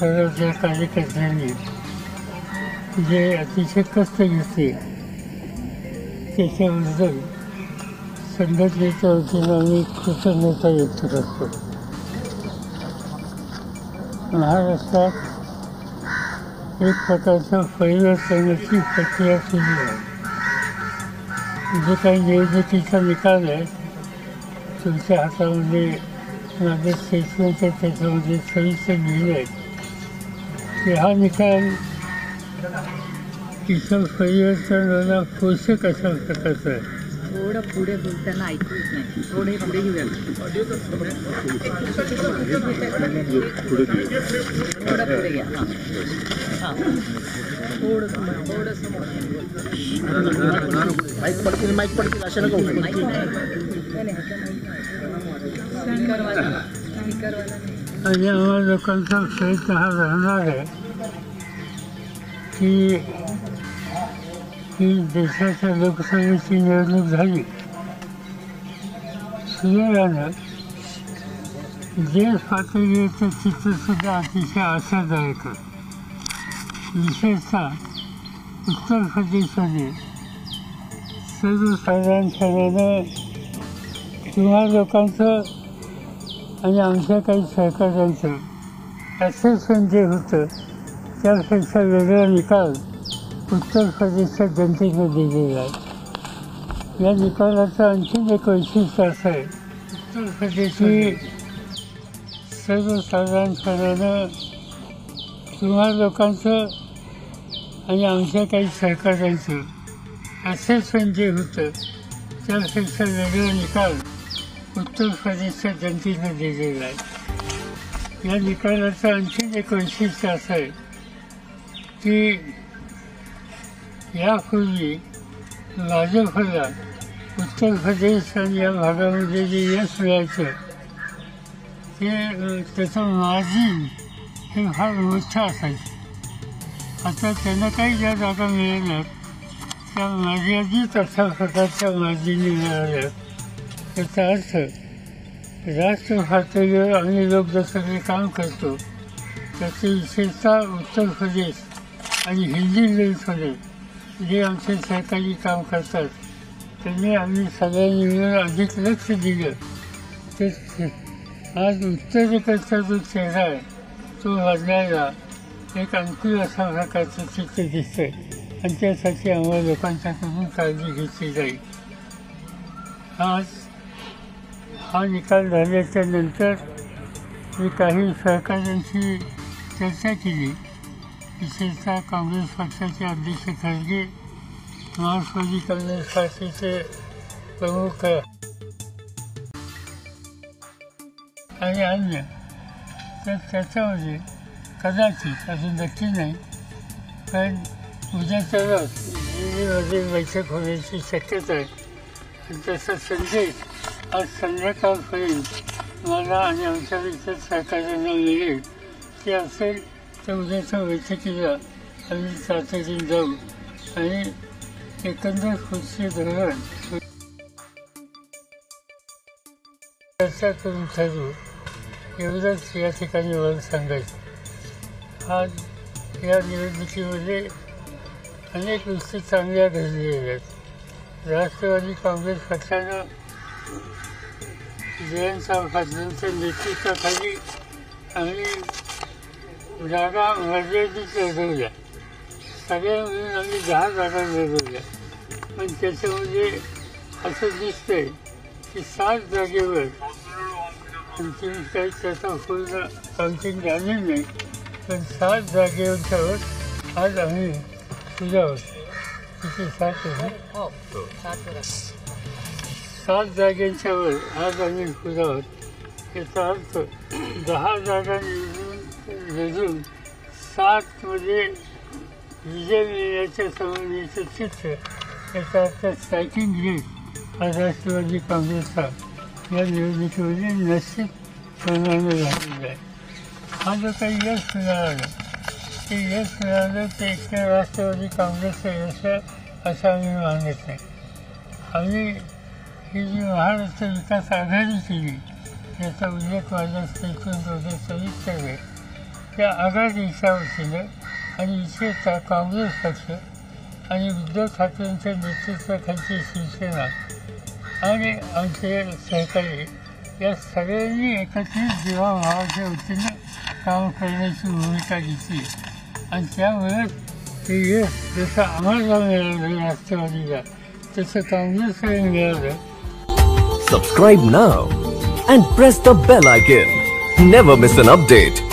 खरं कार्यकर्त्यांनी जे अतिशय कष्ट घेतले त्याच्याबद्दल संघटनेच्या वतीनं आम्ही कृतज्ञता व्यक्त करतो. महाराष्ट्रात एक प्रकारचा परिवर्तनाची प्रक्रिया सुरू आहे. जे काही निवडणुकीचा निकाल आहे तुमच्या हातामध्ये माझं स्टेटमेंट आहे, त्याच्यामध्ये सविस्तर लिहिलं आहे की हा निकाल इतर परिवर्तनाला पोषक अशा प्रकारचा आहे. थोडं पुढे बोलताना ऐकूच नाही, थोडे पुढे घेऊया, थोडं पुढे घ्या. हां थोडंसं माईक पडतील अशा नको. आणि आम्हा लोकांचा प्रयत्न हा राहणार आहे की देशाच्या लोकसभेची निवडणूक झाली सुदैवानं देश पातळीवरचं चित्रसुद्धा अतिशय आशादायक आहे. विशेषतः उत्तर प्रदेशमध्ये सर्वसाधारणपणानं तुम्हा लोकांचं आणि आमच्या काही सहकाऱ्यांचं ॲसेसमेंट जे होतं त्यापेक्षा वेगळा निकाल उत्तर प्रदेशच्या जनतेने दिलेला आहे. या निकालाचं आणखीन एक वैशिष्ट्य असं आहे, उत्तर प्रदेशची सर्वसाधारणपणानं तुम्हा लोकांचं आणि आमच्या काही सहकाऱ्यांचं ॲसेसमेंट जे होतं त्यापेक्षा वेगळा निकाल उत्तर प्रदेशच्या जनतेने दिलेला आहे. या निकालाचं आणखीन एक वैशिष्ट्य असं आहे की यापूर्वी भाजपला उत्तर प्रदेश आणि या भागामध्ये जे यश मिळायचं ते त्याचं मार्जिन हे फार मोठं असायचं. आता त्यांना काही ज्या जागा मिळाल्या त्या मर्यादित अशा प्रकारच्या मार्जिनी मिळाल्या. याचा अर्थ राष्ट्र पातळीवर आम्ही लोक जसं काही काम करतो त्याची विशेषतः उत्तर प्रदेश आणि हिंदी बेल्टमध्ये जे आमचे सहकारी काम करतात त्यांनी आम्ही सगळ्यांनी मिळून अधिक लक्ष दिलं. ते आज उत्तरेकडचा जो चेहरा आहे तो बदलायला एक आणखी अशा प्रकारचं चित्र दिसतं आहे आणि त्यासाठी आम्हाला लोकांच्याकडून काळजी घेतली जाईल. आज हा निकाल झाल्याच्या नंतर मी काही सहकाऱ्यांशी चर्चा केली. विशेषतः काँग्रेस पक्षाचे अध्यक्ष खरगे, मार्क्सवादी कम्युनिस्ट पार्टीचे प्रमुख आणि अन्य, तर त्याच्यामध्ये कदाचित अजून नक्की नाही पण उद्याच्या रोज दिल्लीमध्ये बैठक होण्याची शक्यता आहे. आणि तसा संदेश आज संध्याकाळपर्यंत मला आणि आमच्या इतर सहकार्यांना मिळेल. ते असेल तर उद्याच्या बैठकीला आम्ही तातडीने जाऊ आणि एकंदर पुढचे धोरण चर्चा करून ठरवू. एवढंच या ठिकाणी मला सांगायचं. आज या निवडणुकीमध्ये अनेक गोष्टी चांगल्या घडलेल्या आहेत. राष्ट्रवादी काँग्रेस पक्षानं जयंतराव पाटलांच्या नेतृत्वाखाली आम्ही जागा मर्यादित लढवल्या. सगळ्या मिळून आम्ही 10 जागा लढवल्या. पण त्याच्यामध्ये असं दिसतंय की 7 जागेवर आणखी काही त्याचा पूर्ण काउंटिंग झाली नाही पण 7 जागेवरच्यावर आज आम्ही तुझ्या आहोत. किती 7 आहे? 7 जागेच्यावर आज आम्ही पुढे आहोत. याचा अर्थ 10 जागा लढून 7मध्ये विजय मिळण्याच्या संबंधीचं चित्र. याचा अर्थ स्ट्रायकिंग रेट हा राष्ट्रवादी काँग्रेसचा या निवडणुकीमध्ये निश्चित प्रमाणाने झालेला आहे. हा जो काही यश मिळालं ते यश मिळालं ते एकट्या राष्ट्रवादी काँग्रेसचं यश आहे असं आम्ही मानत नाही. आम्ही ही जी महाराष्ट्र विकास आघाडी केली त्याचा उल्लेख माझ्या स्टेटमेंटमध्ये सविस्तर आहे. त्या आघाडीच्या वतीनं आणि विशेषतः काँग्रेस पक्ष आणि उद्धव ठाकरेंच्या नेतृत्वाखालची शिवसेना आणि आमचे सहकारी या सगळ्यांनी एकत्रित जीवाभावाच्या वतीनं काम करण्याची भूमिका घेतली आणि त्यामुळे ते यश जसं आम्हाला मिळालं राष्ट्रवादीला तसं काँग्रेसला मिळालं. Subscribe now and press the bell icon. Never miss an update.